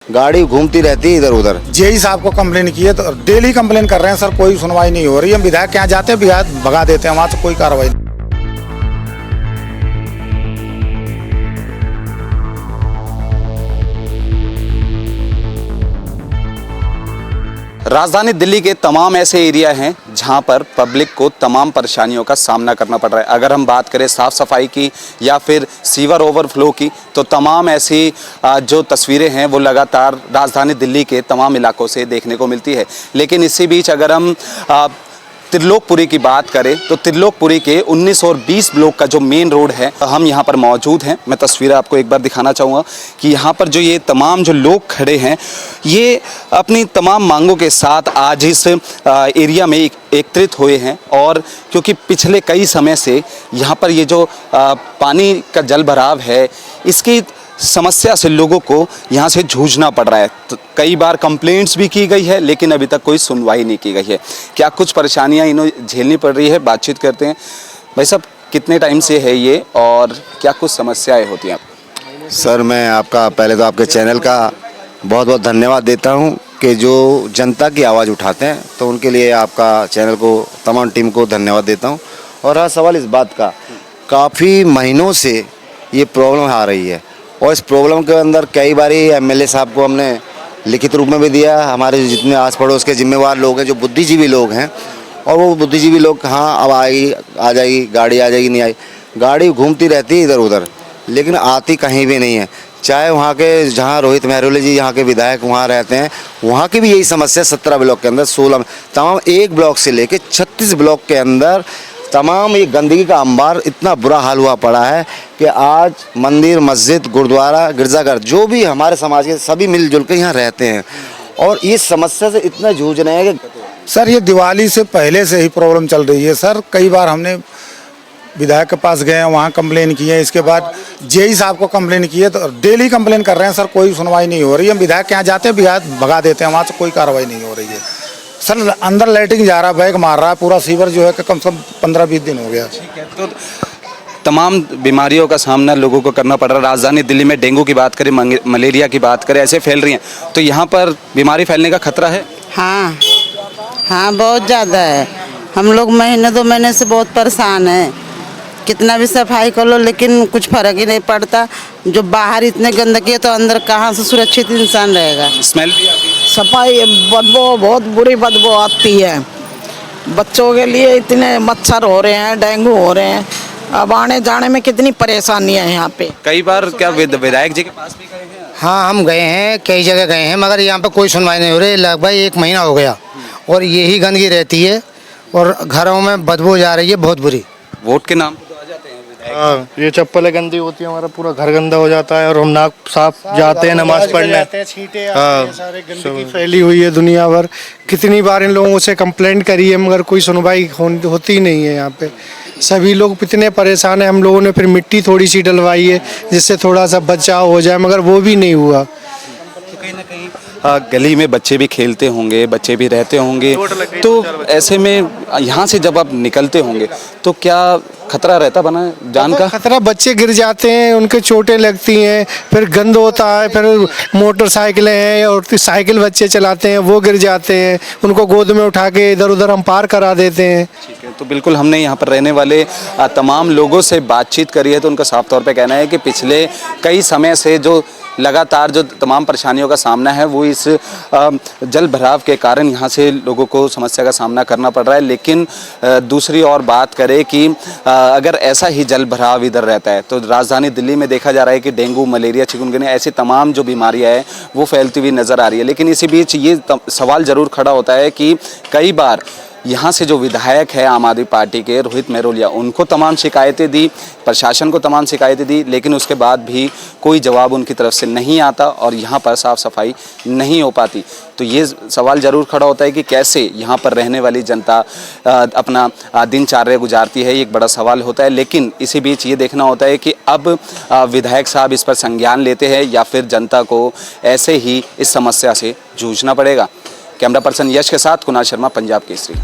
गाड़ी घूमती रहती है इधर उधर। जेई साहब को कंप्लेन की है तो डेली कंप्लेन कर रहे हैं सर, कोई सुनवाई नहीं हो रही है। हम विधायक के यहाँ जाते हैं, विधायक भगा देते हैं, वहाँ से कोई कार्रवाई नहीं। राजधानी दिल्ली के तमाम ऐसे एरिया हैं जहां पर पब्लिक को तमाम परेशानियों का सामना करना पड़ रहा है। अगर हम बात करें साफ़ सफाई की या फिर सीवर ओवरफ्लो की, तो तमाम ऐसी जो तस्वीरें हैं वो लगातार राजधानी दिल्ली के तमाम इलाकों से देखने को मिलती है। लेकिन इसी बीच अगर हम त्रिलोकपुरी की बात करें तो त्रिलोकपुरी के 19 और 20 ब्लॉक का जो मेन रोड है, हम यहाँ पर मौजूद हैं। मैं तस्वीरें आपको एक बार दिखाना चाहूँगा कि यहाँ पर जो ये तमाम जो लोग खड़े हैं, ये अपनी तमाम मांगों के साथ आज इस एरिया में एकत्रित हुए हैं। और क्योंकि पिछले कई समय से यहाँ पर ये जो पानी का जल भराव है, इसकी समस्या से लोगों को यहाँ से जूझना पड़ रहा है। तो कई बार कंप्लेंट्स भी की गई है, लेकिन अभी तक कोई सुनवाई नहीं की गई है। क्या कुछ परेशानियाँ इन्हें झेलनी पड़ रही है, बातचीत करते हैं। भाई साहब, कितने टाइम से है ये और क्या कुछ समस्याएं होती हैं आपको? सर, मैं आपका पहले तो आपके चैनल का बहुत बहुत धन्यवाद देता हूं कि जो जनता की आवाज़ उठाते हैं, तो उनके लिए आपका चैनल को, तमाम टीम को धन्यवाद देता हूं। और रहा सवाल इस बात का, काफ़ी महीनों से ये प्रॉब्लम आ रही है और इस प्रॉब्लम के अंदर कई बार एमएलए साहब को हमने लिखित रूप में भी दिया। हमारे जितने आस पड़ोस के जिम्मेवार लोग हैं, जो बुद्धिजीवी लोग हैं, और वो बुद्धिजीवी लोग हाँ अब आएगी, आ जाएगी गाड़ी, आ जाएगी, नहीं आई, गाड़ी घूमती रहती है इधर उधर, लेकिन आती कहीं भी नहीं है। चाहे वहाँ के जहाँ रोहित मेहरोली जी यहाँ के विधायक वहाँ रहते हैं, वहाँ की भी यही समस्या 17 ब्लॉक के अंदर, 16 में तमाम, एक ब्लॉक से लेके 36 ब्लॉक के अंदर तमाम ये गंदगी का अंबार, इतना बुरा हाल हुआ पड़ा है कि आज मंदिर, मस्जिद, गुरुद्वारा, गिरजाघर, जो भी हमारे समाज के सभी मिलजुल के यहाँ रहते हैं और इस समस्या से इतना जूझ रहे हैं कि सर ये दिवाली से पहले से ही प्रॉब्लम चल रही है सर। कई बार हमने विधायक के पास गए हैं, वहाँ कंप्लेन की है। इसके बाद जेई साहब को कंप्लेन की है तो डेली कंप्लेन कर रहे हैं सर, कोई सुनवाई नहीं हो रही है। हम विधायक के यहाँ जाते हैं, विधायक भगा देते हैं, वहाँ से कोई कार्रवाई नहीं हो रही है सर। अंदर लाइटिंग जा रहा है, बैग मार रहा है, पूरा सीवर जो है कि कम से कम 15-20 दिन हो गया। ठीक है, तो तमाम बीमारियों का सामना लोगों को करना पड़ रहा है। राजधानी दिल्ली में डेंगू की बात करें, मलेरिया की बात करें, ऐसे फैल रही हैं, तो यहाँ पर बीमारी फैलने का खतरा है। हाँ हाँ, बहुत ज़्यादा है। हम लोग महीने 2 महीने से बहुत परेशान हैं। कितना भी सफाई कर लो लेकिन कुछ फर्क ही नहीं पड़ता। जो बाहर इतने गंदगी है तो अंदर कहाँ से सुरक्षित इंसान रहेगा। स्मेल भी आती है, सफाई बदबू, बहुत बुरी बदबू आती है। बच्चों के लिए इतने मच्छर हो रहे हैं, डेंगू हो रहे हैं, अब आने जाने में कितनी परेशानियां हैं यहाँ पे। कई बार क्या विधायक जी के पास भी गए हैं? हाँ, हम गए हैं, कई जगह गए हैं, मगर यहाँ पे कोई सुनवाई नहीं हो रही। लगभग 1 महीना हो गया और यही गंदगी रहती है और घरों में बदबू जा रही है बहुत बुरी। वोट के नाम तो आ जाते हैं विधायक। हाँ, ये चप्पलें गंदी होती है, हमारा पूरा घर गंदा हो जाता है और हम नाक साफ जाते हैं नमाज पढ़ने। हाँ, सारे गंदगी फैली हुई है दुनिया भर। कितनी बार इन लोगों से कंप्लेंट करी है मगर कोई सुनवाई होती नहीं है। यहाँ पे सभी लोग इतने परेशान हैं। हम लोगों ने फिर मिट्टी थोड़ी सी डलवाई है जिससे थोड़ा सा बचाव हो जाए, मगर वो भी नहीं हुआ। तो कहीं ना कहीं गली में बच्चे भी खेलते होंगे, बच्चे भी रहते होंगे, तो ऐसे में यहाँ से जब आप निकलते होंगे तो क्या खतरा रहता बना जान का? खतरा, बच्चे गिर जाते हैं, उनके चोटें लगती हैं, फिर गंद होता है, फिर मोटरसाइकिलें हैं और साइकिल बच्चे चलाते हैं, वो गिर जाते हैं, उनको गोद में उठा के इधर उधर हम पार करा देते हैं। ठीक है, तो बिल्कुल हमने यहाँ पर रहने वाले तमाम लोगों से बातचीत करी है, तो उनका साफ तौर पे कहना है कि पिछले कई समय से जो लगातार जो तमाम परेशानियों का सामना है वो इस जल भराव के कारण यहाँ से लोगों को समस्या का सामना करना पड़ रहा है। लेकिन दूसरी और बात करें कि अगर ऐसा ही जल भराव इधर रहता है तो राजधानी दिल्ली में देखा जा रहा है कि डेंगू, मलेरिया, चिकनगुनिया, ऐसी तमाम जो बीमारियाँ हैं वो फैलती हुई नज़र आ रही है। लेकिन इसी बीच ये सवाल ज़रूर खड़ा होता है कि कई बार यहाँ से जो विधायक है आम आदमी पार्टी के रोहित मेहरोलिया, उनको तमाम शिकायतें दी, प्रशासन को तमाम शिकायतें दी, लेकिन उसके बाद भी कोई जवाब उनकी तरफ से नहीं आता और यहाँ पर साफ़ सफाई नहीं हो पाती। तो ये सवाल ज़रूर खड़ा होता है कि कैसे यहाँ पर रहने वाली जनता अपना दिनचर्या गुजारती है, ये एक बड़ा सवाल होता है। लेकिन इसी बीच ये देखना होता है कि अब विधायक साहब इस पर संज्ञान लेते हैं या फिर जनता को ऐसे ही इस समस्या से जूझना पड़ेगा। कैमरा पर्सन यश के साथ कुणाल शर्मा, पंजाब केसरी।